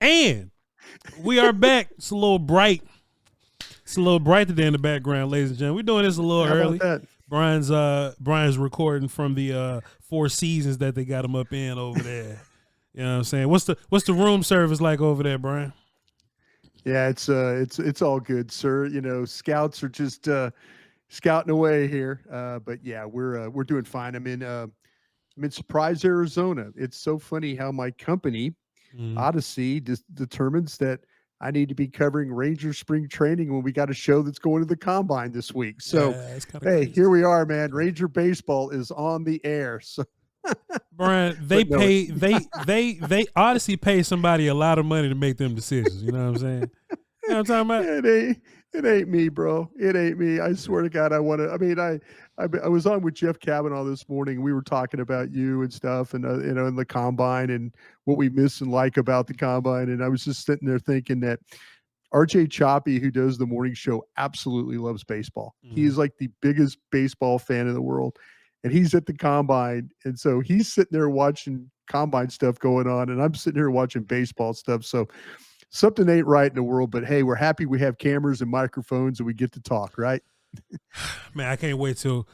And we are back. It's a little bright. It's a little bright today in the background, ladies and gentlemen. We're doing this a little early. Bryan's recording from the Four Seasons that they got him up in over there. You know what I'm saying? What's the room service like over there, Bryan? Yeah, it's all good, sir. You know, scouts are just scouting away here. But yeah, we're doing fine. I'm in Surprise, Arizona. It's so funny how my company, Odyssey, determines that I need to be covering Ranger spring training when we got a show that's going to the combine this week. So, hey, crazy. Here we are, man. Ranger baseball is on the air. So, Bryan, they Odyssey pay somebody a lot of money to make them decisions. You know what I'm saying? You know what I'm talking about? It ain't me, bro. It ain't me. I swear to God, I was on with Jeff Kavanaugh this morning. We were talking about you and stuff, and in the combine and what we miss and like about the combine. And I was just sitting there thinking that RJ Choppy, who does the morning show, absolutely loves baseball. He's like the biggest baseball fan in the world, and he's at the combine, and so he's sitting there watching combine stuff going on, and I'm sitting here watching baseball stuff. So something ain't right in the world, but hey, we're happy we have cameras and microphones and we get to talk, right? Man, I can't wait till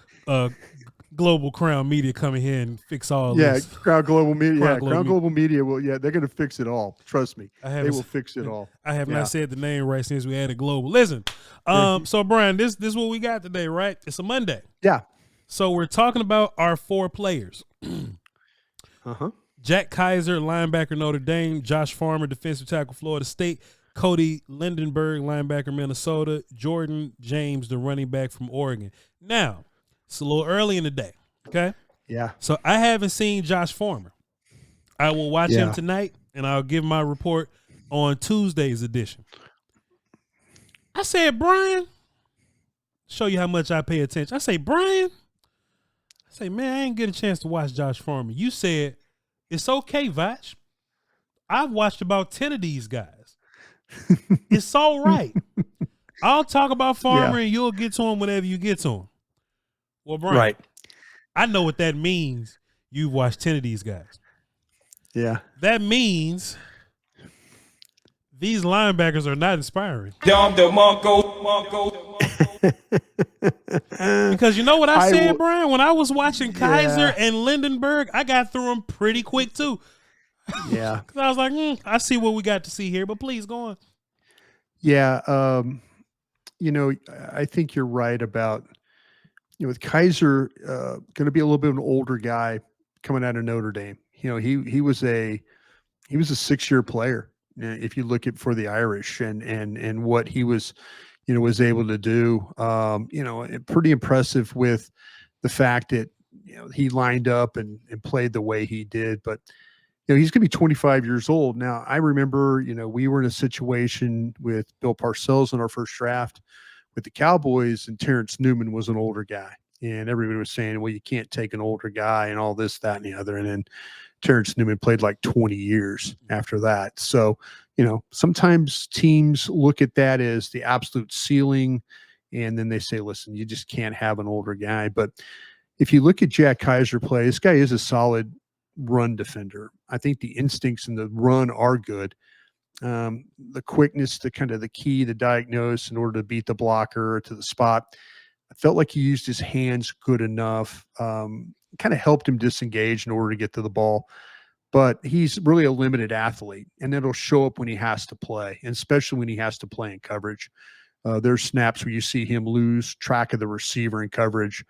Global Crown Media come in here and fix all this. Yeah, Crown Global Media. Crown Global Media will, they're going to fix it all. Trust me. They will fix it all. I have not said the name right since we added Global. Listen, so Bryan, this is what we got today, right? It's a Monday. Yeah. So we're talking about our 4 players. Jack Kaiser, linebacker, Notre Dame. Josh Farmer, defensive tackle, Florida State. Cody Lindenberg, linebacker, Minnesota. Jordan James, the running back from Oregon. Now, it's a little early in the day, okay? Yeah. So I haven't seen Josh Farmer. I will watch him tonight, and I'll give my report on Tuesday's edition. I said, Bryan, show you how much I pay attention. I say, Bryan, man, I ain't get a chance to watch Josh Farmer. You said, it's okay, Voch. I've watched about 10 of these guys. It's all right. I'll talk about Farmer and you'll get to him whenever you get to him. Well, Bryan, I know what that means. You've watched 10 of these guys. Yeah. That means these linebackers are not inspiring. Because you know what I said, Bryan? When I was watching Kaiser and Lindenberg, I got through them pretty quick too. Yeah. Because I was like, I see what we got to see here, but please go on. Yeah. I think you're right about, with Kaiser going to be a little bit of an older guy coming out of Notre Dame. He was a 6-year player. If you look at for the Irish and what he was, was able to do, pretty impressive with the fact that, he lined up and played the way he did. But, he's going to be 25 years old. Now, I remember, we were in a situation with Bill Parcells in our first draft with the Cowboys, and Terrence Newman was an older guy. And everybody was saying, well, you can't take an older guy and all this, that, and the other. And then Terrence Newman played like 20 years after that. So, sometimes teams look at that as the absolute ceiling, and then they say, listen, you just can't have an older guy. But if you look at Jack Kaiser play, this guy is a solid run defender. I think the instincts in the run are good. The quickness, the key to diagnose in order to beat the blocker to the spot. I felt like he used his hands good enough, kind of helped him disengage in order to get to the ball. But he's really a limited athlete, and it'll show up when he has to play, and especially when he has to play in coverage. There's snaps where you see him lose track of the receiver in coverage.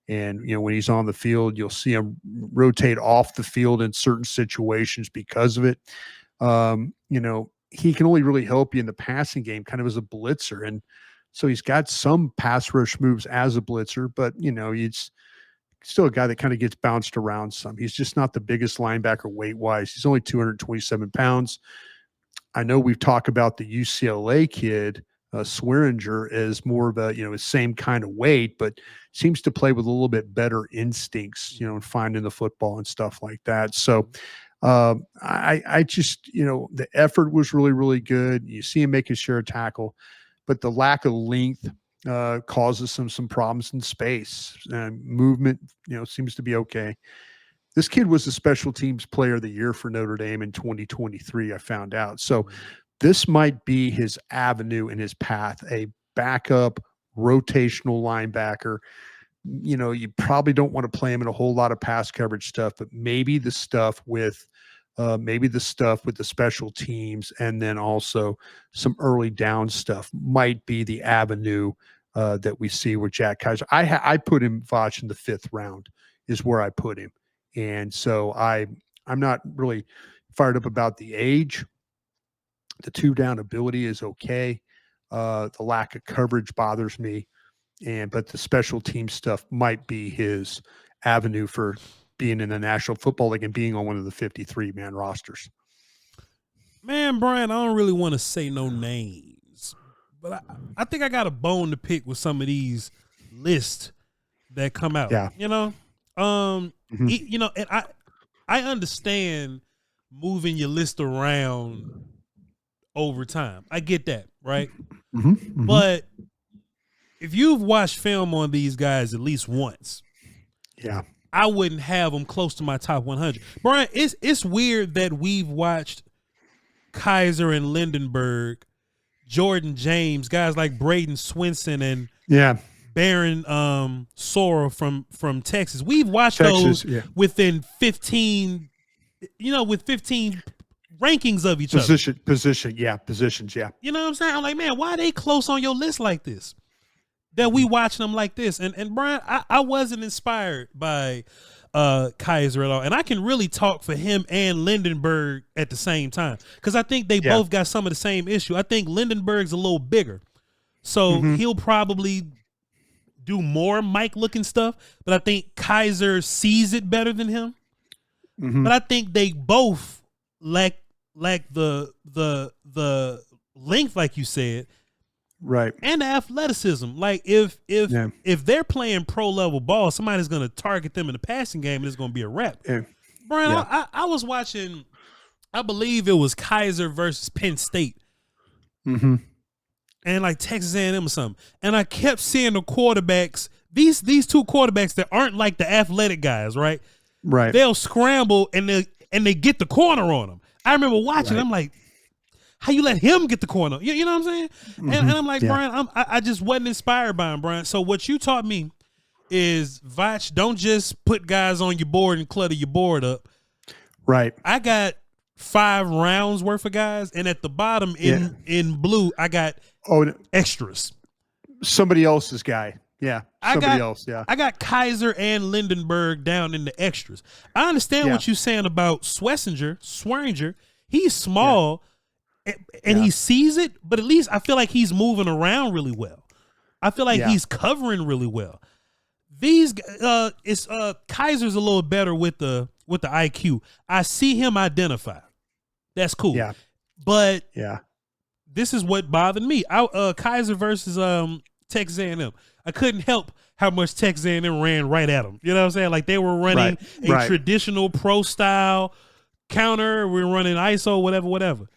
And, when he's on the field, you'll see him rotate off the field in certain situations because of it. He can only really help you in the passing game kind of as a blitzer. And so he's got some pass rush moves as a blitzer, but, he's still a guy that kind of gets bounced around some. He's just not the biggest linebacker weight-wise. He's only 227 pounds. I know we've talked about the UCLA kid, Swearinger, as more of a, his same kind of weight, but seems to play with a little bit better instincts, and finding the football and stuff like that. So I just, the effort was really, really good. You see him make his share of tackle, but the lack of length causes some problems in space. Movement, seems to be okay. This kid was the special teams player of the year for Notre Dame in 2023, I found out. So this might be his avenue and his path, a backup rotational linebacker. You probably don't want to play him in a whole lot of pass coverage stuff, but maybe the stuff with the special teams and then also some early down stuff might be the avenue that we see with Jack Kaiser. I put him, Voch, in the 5th round is where I put him. And so I'm not really fired up about the age. The 2-down ability is okay. The lack of coverage bothers me. But the special team stuff might be his avenue for being in the National Football League and being on one of the 53-man rosters. Man, Bryan, I don't really want to say no names, but I think I got a bone to pick with some of these lists that come out. Yeah. And I understand moving your list around over time. I get that, right? But if you've watched film on these guys at least once, I wouldn't have them close to my top 100. Bryan, it's weird that we've watched Kaiser and Lindenberg, Jordan James, guys like Braden Swinson and Baron Sora from Texas. We've watched those within 15, with 15 rankings of each other. Positions. You know what I'm saying? I'm like, man, why are they close on your list like this? That we watching them like this. And Bryan, I wasn't inspired by Kaiser at all. And I can really talk for him and Lindenberg at the same time. Because I think they both got some of the same issue. I think Lindenberg's a little bigger. So he'll probably do more Mike-looking stuff. But I think Kaiser sees it better than him. But I think they both lack the length, like you said. Right. And the athleticism. Like if they're playing pro level ball, somebody's gonna target them in the passing game and it's gonna be a wrap. Bryan, I was watching, I believe it was Kaiser versus Penn State. And like Texas A&M or something. And I kept seeing the quarterbacks, these two quarterbacks that aren't like the athletic guys, right? Right. They'll scramble and they get the corner on them. I remember watching, I'm like, how you let him get the corner? You know what I'm saying? And I'm like, Bryan, I just wasn't inspired by him, Bryan. So what you taught me is, Voch, don't just put guys on your board and clutter your board up. Right. I got 5 rounds worth of guys, and at the bottom in blue, I got extras. Somebody else's guy. Yeah. Somebody else. Yeah. I got Kaiser and Lindenberg down in the extras. I understand what you're saying about Swearinger. He's small. And he sees it, but at least I feel like he's moving around really well. I feel like he's covering really well. These Kaiser's a little better with the IQ. I see him identify. That's cool. Yeah. But this is what bothered me. Kaiser versus Texas A&M. I couldn't help how much Texas A&M ran right at them. You know what I'm saying? Like they were running a traditional pro style counter. We're running ISO, whatever.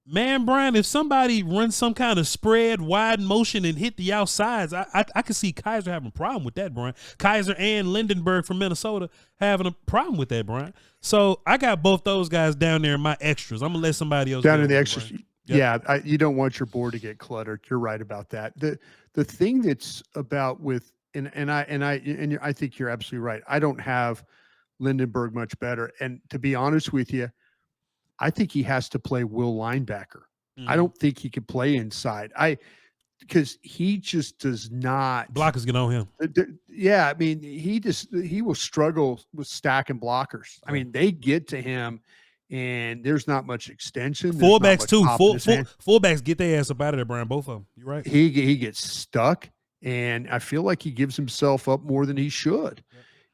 Man, Bryan, if somebody runs some kind of spread, wide motion, and hit the outsides, I could see Kaiser having a problem with that, Bryan. Kaiser and Lindenberg from Minnesota having a problem with that, Bryan. So I got both those guys down there in my extras. I'm going to let somebody else down in the extras. You don't want your board to get cluttered. You're right about that. The thing that's about with and I think you're absolutely right. I don't have Lindenberg much better. And to be honest with you, I think he has to play will linebacker. I don't think he could play inside. Because he just does not. Blockers get on him. Yeah, I mean, he will struggle with stacking blockers. I mean, they get to him, and there's not much extension. Fullbacks too. Fullbacks get their ass up out of there, Bryan. Both of them. You're right. He gets stuck, and I feel like he gives himself up more than he should.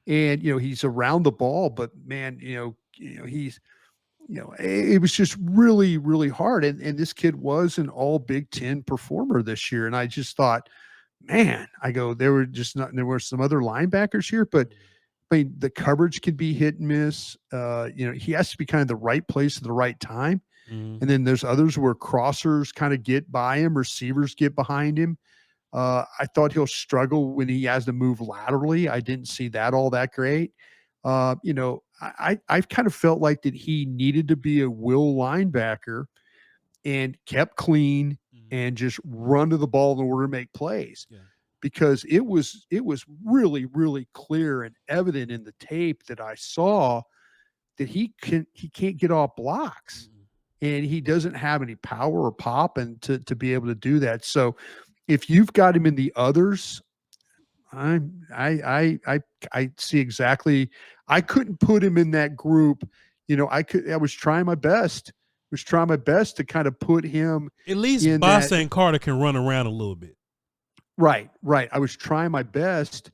And he's around the ball, but man, he's. It was just really, really hard. And this kid was an all Big Ten performer this year. And I just thought, man, there were some other linebackers here, but I mean, the coverage can be hit and miss. He has to be kind of the right place at the right time. And then there's others where crossers kind of get by him, receivers get behind him. I thought he'll struggle when he has to move laterally. I didn't see that all that great. I've kind of felt like that he needed to be a will linebacker and kept clean and just run to the ball in order to make plays. Yeah. Because it was really, really clear and evident in the tape that I saw that he can't get off blocks. And he doesn't have any power or pop and to be able to do that. So if you've got him in the others, I see exactly. I couldn't put him in that group. I was trying my best. To kind of put him at least. Bossa and Carter can run around a little bit. Right. I was trying my best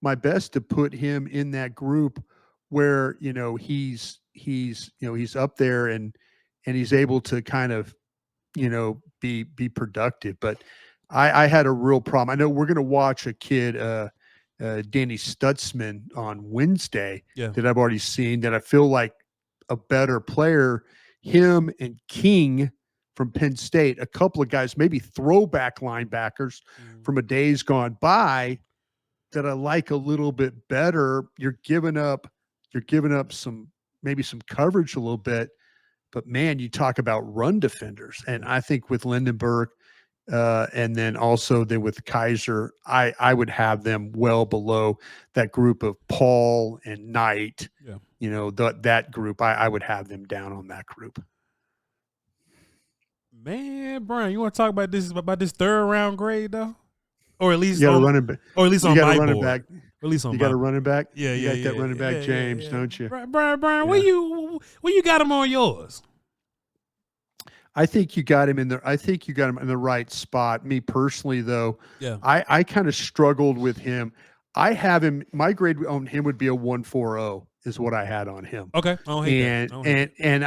to put him in that group where he's up there and he's able to kind of be productive. But I had a real problem. I know we're going to watch a kid, Danny Stutzman, on Wednesday that I've already seen that I feel like a better player. Him and King from Penn State, a couple of guys, maybe throwback linebackers from a days gone by that I like a little bit better. You're giving up some coverage a little bit, but man, you talk about run defenders. And I think with Lindenberg, and then also with Kaiser, I would have them well below that group of Paul and Knight. Yeah. That group, I would have them down on that group. Man, Bryan, you want to talk about this third round grade though, or at least running back, or at least on my board, back. Or at least on you got a running back. Yeah, you got that running back, James, don't you? Bryan, where you got him on yours? I think you got him in the. I think you got him in the right spot. Me personally, though, I kind of struggled with him. I have him. My grade on him would be a 1.40 is what I had on him. Okay, and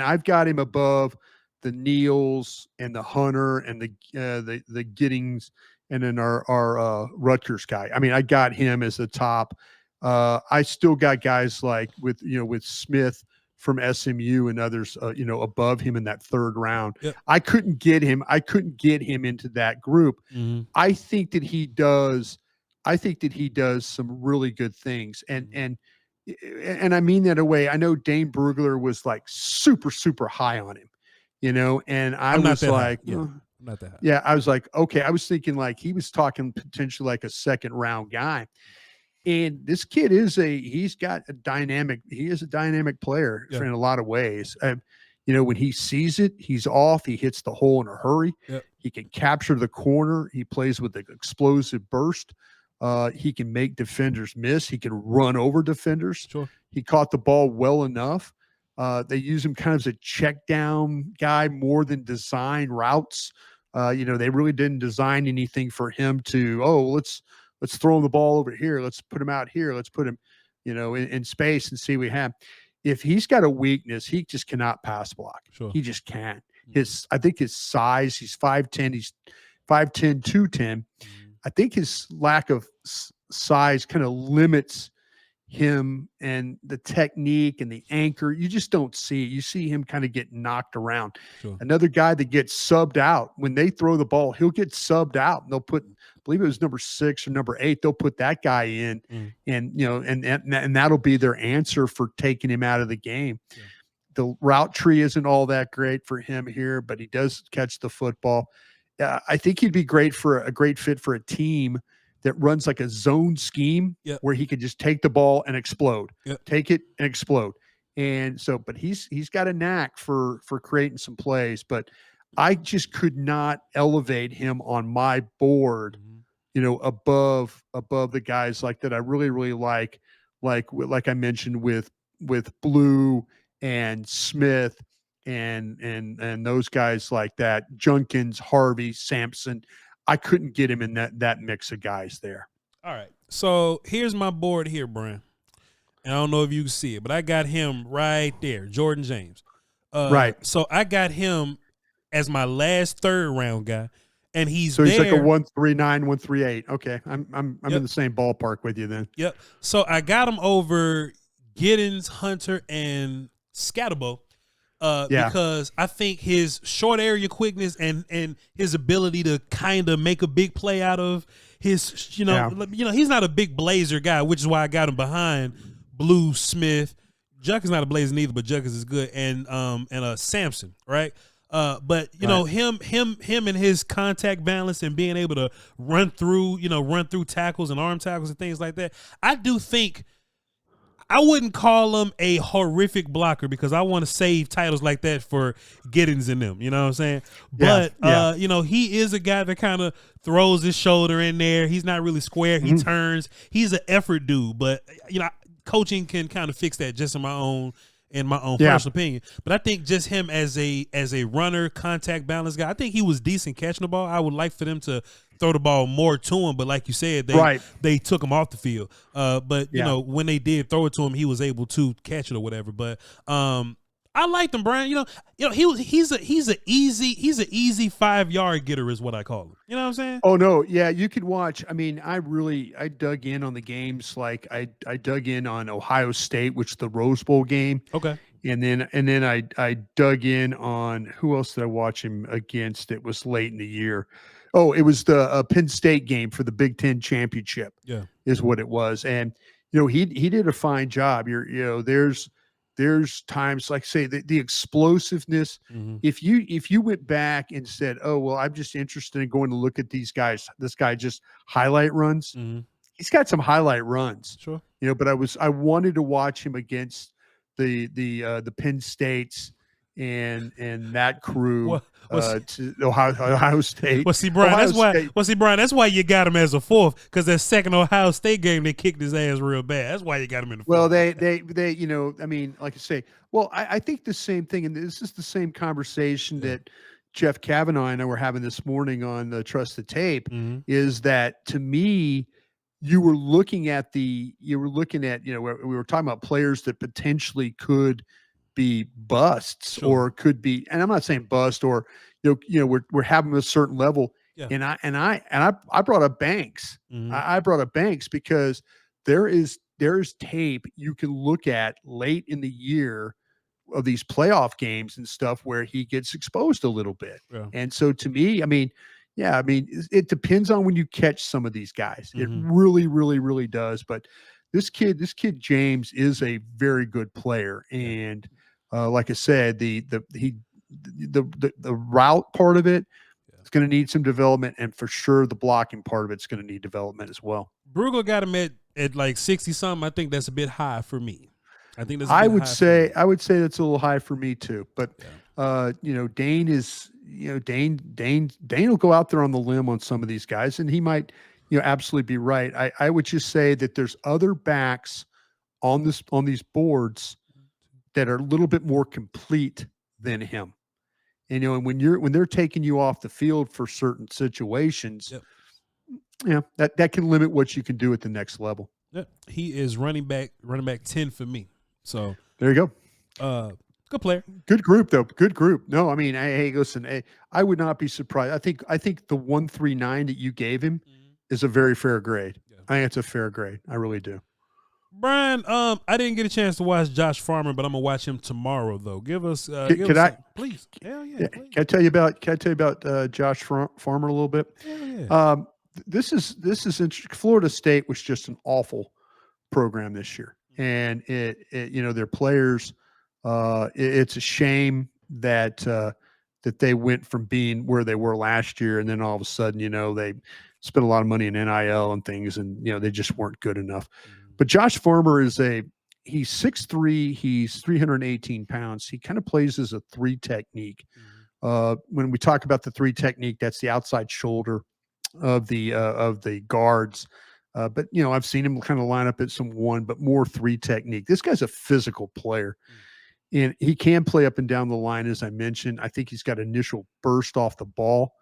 I've got him above the Neals and the Hunter and the Giddings and then our Rutgers guy. I mean, I got him as the top. I still got guys like with Smith from SMU and others, above him in that third round. Yep. I couldn't get him into that group. Mm-hmm. I think that he does some really good things. And I mean that away. I know Dane Brugler was like super, super high on him, and I was like, not that high. Yeah, I was like, okay. I was thinking like he was talking potentially like a second round guy. And this kid he is a dynamic player in a lot of ways. When he sees it, he's off. He hits the hole in a hurry. Yep. He can capture the corner. He plays with an explosive burst. He can make defenders miss. He can run over defenders. Sure. He caught the ball well enough. They use him kind of as a check down guy more than design routes. They really didn't design anything for him to, let's throw the ball over here. Let's put him out here. Let's put him, in space and see what we have. If he's got a weakness, he just cannot pass block. Sure. He just can't. I think his size, he's 5'10", he's 5'10", 210. I think his lack of size kind of limits him and the technique and the anchor. You just don't see it. You see him kind of get knocked around. Sure. Another guy that gets subbed out when they throw the ball, he'll get subbed out and they'll put, I believe it was number 6 or number 8. They'll put that guy in and that'll be their answer for taking him out of the game. Yeah. The route tree isn't all that great for him here, but he does catch the football. I think he'd be a great fit for a team that runs like a zone scheme where he could just take the ball and explode, take it and explode. And so, but he's got a knack for creating some plays, but I just could not elevate him on my board, above the guys like that. I really, really like I mentioned with Blue and Smith and those guys like that, Junkins, Harvey, Sampson. I couldn't get him in that mix of guys there. All right. So here's my board here, Bryan. And I don't know if you can see it, but I got him right there, Jordan James. Right. So I got him as my last third round guy, and he's like a 139, 138. Okay, I'm in the same ballpark with you then. Yep. So I got him over Giddens, Hunter, and Scatterbo. Because I think his short area quickness and his ability to kind of make a big play out of his, he's not a big blazer guy, which is why I got him behind Blue Smith. Juck is not a blazer neither, but Juck is good, and Samson, right? But him and his contact balance and being able to run through tackles and arm tackles and things like that. I do think I wouldn't call him a horrific blocker because I want to save titles like that for Giddens and them. You know what I'm saying? But he is a guy that kind of throws his shoulder in there. He's not really square. He turns. He's an effort dude. But coaching can kind of fix that just in my own personal opinion. But I think just him as a runner, contact balance guy, I think he was decent catching the ball. I would like for them to throw the ball more to him, but like you said, they took him off the field. But when they did throw it to him, he was able to catch it or whatever. But I liked him, Bryan. He's an easy 5-yard getter is what I call him. You know what I'm saying? Oh no, yeah, you could watch. I mean, I dug in on the games. Like I dug in on Ohio State, which is the Rose Bowl game. Okay. And then I dug in on who else did I watch him against? It was late in the year. Oh, it was the Penn State game for the Big Ten championship. Yeah, is what it was. And he did a fine job. There's times like say the explosiveness. Mm-hmm. If you went back and said, oh well, I'm just interested in going to look at these guys. This guy just highlight runs. Mm-hmm. He's got some highlight runs. Sure. But I wanted to watch him against the Penn States and that crew. To Ohio State. Well, see, Bryan, that's why you got him as a fourth, because that second Ohio State game they kicked his ass real bad. That's why you got him in the fourth. Well, they I mean, like I say, well, I think the same thing, and this is the same conversation that Jeff Kavanaugh and I were having this morning on the Trust the Tape, is that to me, we were looking at we were talking about players that potentially could be busts or could be, and I'm not saying bust or we're having a certain level. Yeah. And I brought up Banks. I brought up Banks because there's tape you can look at late in the year of these playoff games and stuff where he gets exposed a little bit. Yeah. And so to me, I mean, it depends on when you catch some of these guys. It really, really, really does. But this kid James is a very good player, and like I said, the route part of it is going to need some development, and for sure the blocking part of it's going to need development as well. Brugler got him at like 60 something. I think that's a bit high for me. I think that's. I would say that's a little high for me too. But Dane is Dane will go out there on the limb on some of these guys, and he might absolutely be right. I would just say that there's other backs on these boards that are a little bit more complete than him. And when they're taking you off the field for certain situations, that can limit what you can do at the next level. Yep. He is running back 10 for me. So there you go. Good player. Good group though. Good group. No, I mean, hey, listen, I would not be surprised. I think the 139 that you gave him is a very fair grade. Yeah. I think it's a fair grade. I really do. Bryan, I didn't get a chance to watch Josh Farmer, but I'm gonna watch him tomorrow. Though, give us, please. Hell yeah, please. Can I tell you about Josh Farmer a little bit? Yeah. This is interesting. Florida State was just an awful program this year, and their players. It's a shame that they went from being where they were last year, and then all of a sudden, they spent a lot of money in NIL and things, and they just weren't good enough. But Josh Farmer he's 6'3", he's 318 pounds. He kind of plays as a 3 technique. When we talk about the 3 technique, that's the outside shoulder of the guards. But I've seen him kind of line up at some 1, but more 3 technique. This guy's a physical player, and he can play up and down the line, as I mentioned. I think he's got initial burst off the ball.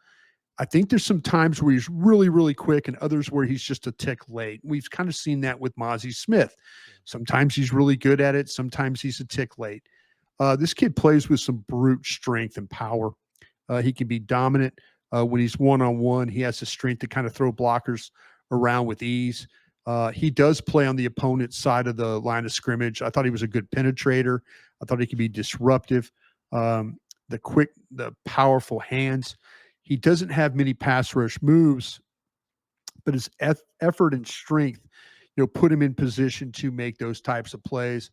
I think there's some times where he's really, really quick and others where he's just a tick late. We've kind of seen that with Mozzie Smith. Sometimes he's really good at it. Sometimes he's a tick late. This kid plays with some brute strength and power. He can be dominant when he's one-on-one. He has the strength to kind of throw blockers around with ease. He does play on the opponent's side of the line of scrimmage. I thought he was a good penetrator. I thought he could be disruptive. the powerful hands. He doesn't have many pass rush moves, but his effort and strength, put him in position to make those types of plays.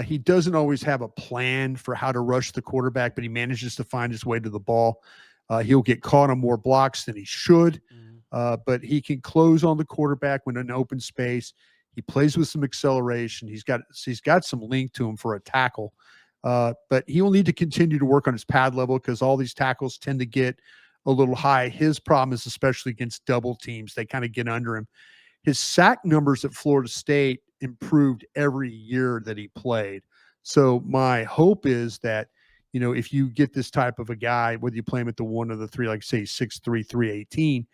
He doesn't always have a plan for how to rush the quarterback, but he manages to find his way to the ball. He'll get caught on more blocks than he should, but he can close on the quarterback when in open space. He plays with some acceleration. He's got some length to him for a tackle, but he will need to continue to work on his pad level because all these tackles tend to get a little high. His problem is especially against double teams. They kind of get under him. His sack numbers at Florida State improved every year that he played. So my hope is that, if you get this type of a guy, whether you play him at the 1 or the 3, like say 6'3", 318,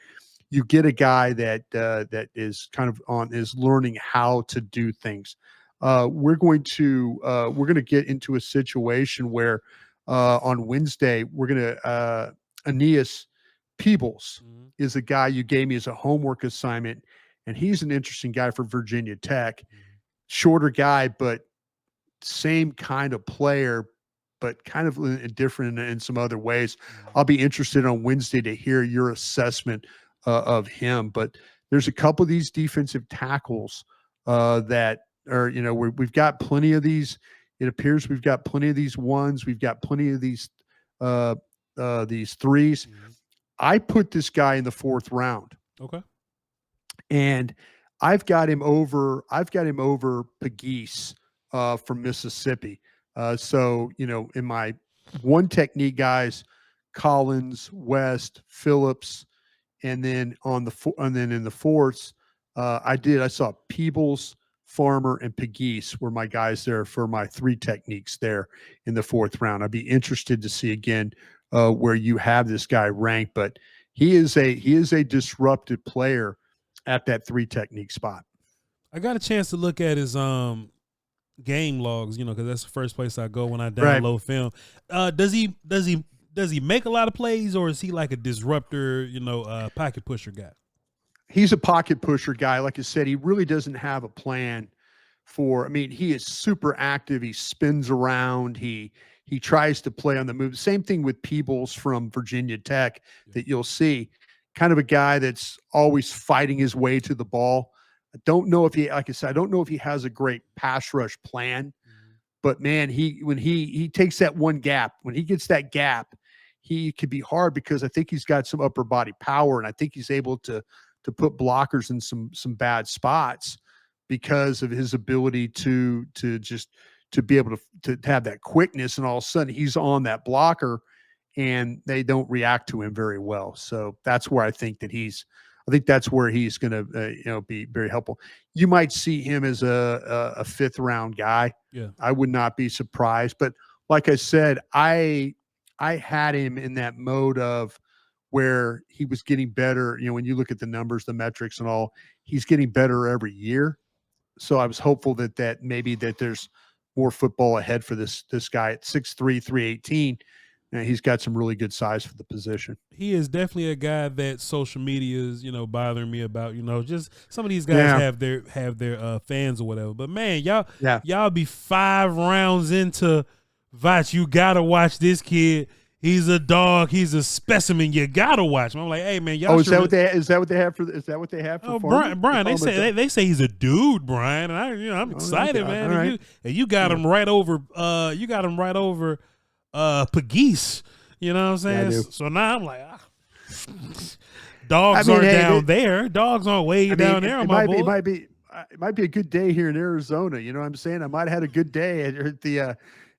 you get a guy that is kind of is learning how to do things. We're going to get into a situation where on Wednesday we're going to Aeneas Peebles is a guy you gave me as a homework assignment, and he's an interesting guy for Virginia Tech. Shorter guy, but same kind of player, but kind of different in some other ways. I'll be interested on Wednesday to hear your assessment of him. But there's a couple of these defensive tackles that are, we've got plenty of these. It appears we've got plenty of these ones. We've got plenty of these threes. I put this guy in the 4th round. Okay. And I've got him over Pegues from Mississippi. So, in my one technique guys, Collins, West, Phillips, and then in the 4th, I saw Peebles, Farmer, and Pegues were my guys there for my 3 techniques there in the 4th round. I'd be interested to see again where you have this guy ranked, but he is a disruptive player at that 3 technique spot. I got a chance to look at his game logs, because that's the first place I go when I download film. Does he make a lot of plays, or is he like a disruptor, pocket pusher guy? He's a pocket pusher guy. Like I said, he really doesn't have a plan he is super active. He spins around. He tries to play on the move. Same thing with Peebles from Virginia Tech that you'll see. Kind of a guy that's always fighting his way to the ball. I don't know if he, like I said, I don't know if he has a great pass rush plan, but man, when he takes that one gap, when he gets that gap, he could be hard because I think he's got some upper body power, and I think he's able to put blockers in some bad spots because of his ability to be able to have that quickness, and all of a sudden he's on that blocker and they don't react to him very well. So that's where I think that's where he's going to be very helpful. You might see him as a 5th round guy. Yeah, I would not be surprised. But like I said, I had him in that mode of where he was getting better. When you look at the numbers, the metrics and all, he's getting better every year. So I was hopeful that maybe there's more football ahead for this guy at 6'3", 318. And he's got some really good size for the position. He is definitely a guy that social media is, bothering me about. Just some of these guys have their fans or whatever. But man, y'all be 5 rounds into Voch. You gotta watch this kid. He's a dog. He's a specimen. You gotta watch him. I'm like, hey man, y'all. Oh, is that what they have for? Brian, they say he's a dude, Brian, and I'm excited, man. Right. And you got him right over. Pegues, you know what I'm saying? Yeah, so now I'm like, dogs aren't down there. Dogs aren't way down there. It might be a good day here in Arizona. You know what I'm saying? I might have had a good day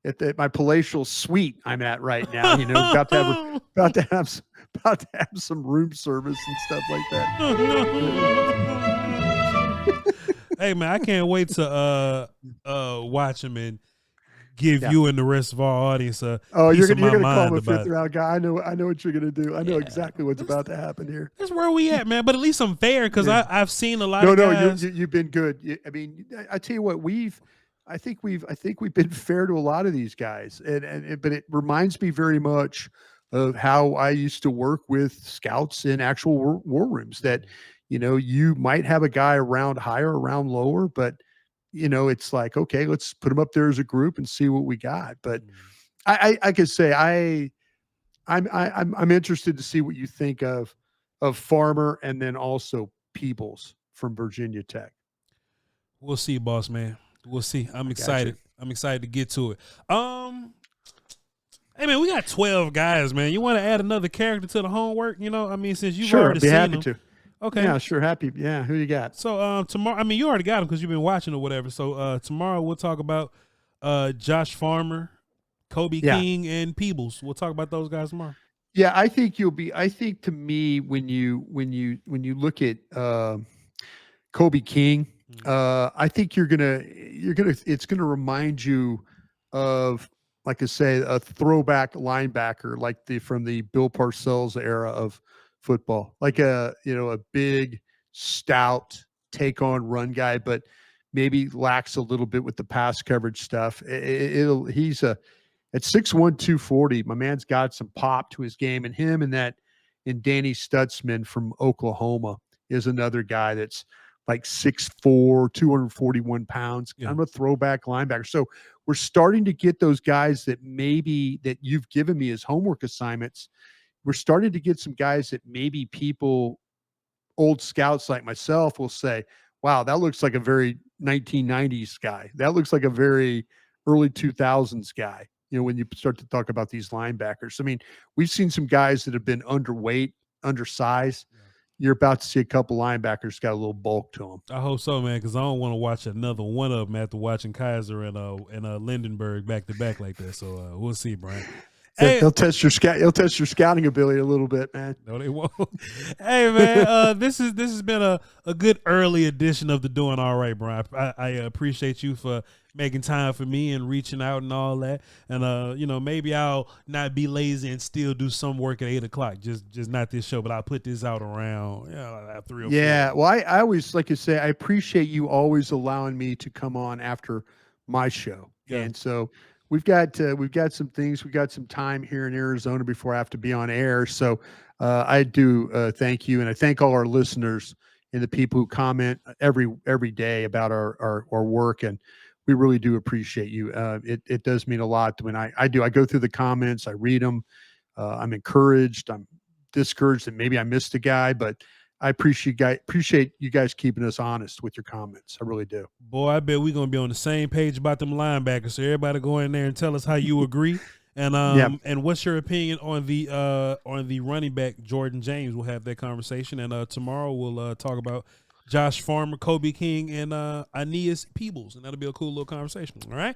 at my palatial suite I'm at right now. About to have some room service and stuff like that. Hey man, I can't wait to watch him and give you and the rest of our audience you're gonna call him a 5th round guy. I know what you're gonna do. I know exactly what's about to happen here. That's where we at, man. But at least I'm fair because I've seen a lot of guys. You've been good. I mean, I tell you what, I think we've been fair to a lot of these guys, but it reminds me very much of how I used to work with scouts in actual war rooms. That you might have a guy around higher, around lower, but it's like, okay, let's put them up there as a group and see what we got. But I could say I'm interested to see what you think of Farmer and then also Peebles from Virginia Tech. We'll see, boss man. We'll see. I'm excited. I'm excited to get to it. Hey man, we got 12 guys, man. You want to add another character to the homework? You know, I mean, since you've already I'd be seen happy them. to. Okay. Yeah, sure. Happy. Yeah. Who you got? So tomorrow, I mean, you already got them because you've been watching or whatever. So tomorrow we'll talk about Josh Farmer, Kobe King, and Peebles. We'll talk about those guys tomorrow. Yeah, I think I think to me when you look at Kobe King, I think it's gonna remind you of, like I say, a throwback linebacker like from the Bill Parcells era of football, like a big, stout, take on run guy, but maybe lacks a little bit with the pass coverage stuff. He's at 6'1", 240, my man's got some pop to his game, and him and Danny Stutzman from Oklahoma is another guy that's like 6'4", 241 pounds. Yeah. I'm a throwback linebacker. So we're starting to get those guys that you've given me as homework assignments. We're starting to get some guys that maybe people, old scouts like myself, will say, wow, that looks like a very 1990s guy. That looks like a very early 2000s guy. You know, when you start to talk about these linebackers. I mean, we've seen some guys that have been underweight, undersized. Yeah. You're about to see a couple linebackers got a little bulk to them. I hope so, man, because I don't want to watch another one of them after watching Kaiser and Lindenberg back to back like that. So we'll see, Bryan. Hey, they'll test your scouting ability a little bit, man. No, they won't. Hey, man, this has been a good early edition of the Doing All Right, Bryan. I appreciate you for making time for me and reaching out and all that. And maybe I'll not be lazy and still do some work at 8:00. Just not this show, but I'll put this out around 3 or 4. Yeah, well, I always like to say I appreciate you always allowing me to come on after my show, and so. We've got some things. We got some time here in Arizona before I have to be on air. So I do thank you, and I thank all our listeners and the people who comment every day about our work, and we really do appreciate you. It does mean a lot when I go through the comments, I read them. I'm encouraged. I'm discouraged that maybe I missed a guy, but I appreciate you guys keeping us honest with your comments. I really do. Boy, I bet we're gonna be on the same page about them linebackers. So everybody go in there and tell us how you agree, and and what's your opinion on the running back Jordan James. We'll have that conversation, and tomorrow we'll talk about Josh Farmer, Kobe King, and Aeneas Peebles, and that'll be a cool little conversation. All right.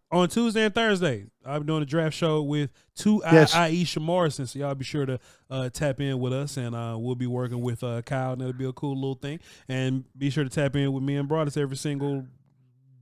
On Tuesday and Thursday, I'll be doing a draft show with Aisha Morrison, so y'all be sure to tap in with us, and we'll be working with Kyle, and that'll be a cool little thing. And be sure to tap in with me and Broaddus every single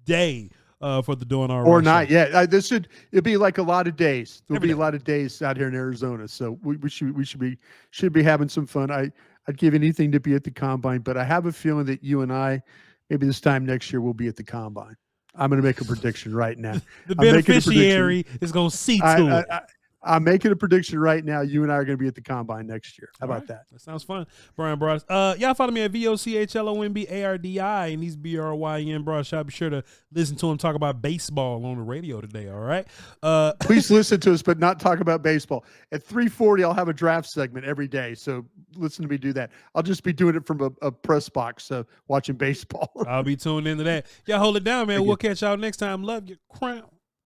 day for the Doing All Right or not. Show. Yeah, it'll be like a lot of days. There'll be a lot of days out here in Arizona, so we should be having some fun. I'd give anything to be at the Combine, but I have a feeling that you and I, maybe this time next year, will be at the Combine. I'm going to make a prediction right now. The beneficiary is going to see to it. I'm making a prediction right now. You and I are going to be at the Combine next year. How about that? That sounds fun. Bryan Broaddus. Y'all follow me at VOCHLOMBARDI, and he's BRYN Broaddus. Y'all be sure to listen to him talk about baseball on the radio today, all right? Please listen to us, but not talk about baseball. At 3:40, I'll have a draft segment every day, so listen to me do that. I'll just be doing it from a press box, watching baseball. I'll be tuned into that. Y'all hold it down, man. We'll catch y'all next time. Love your crown.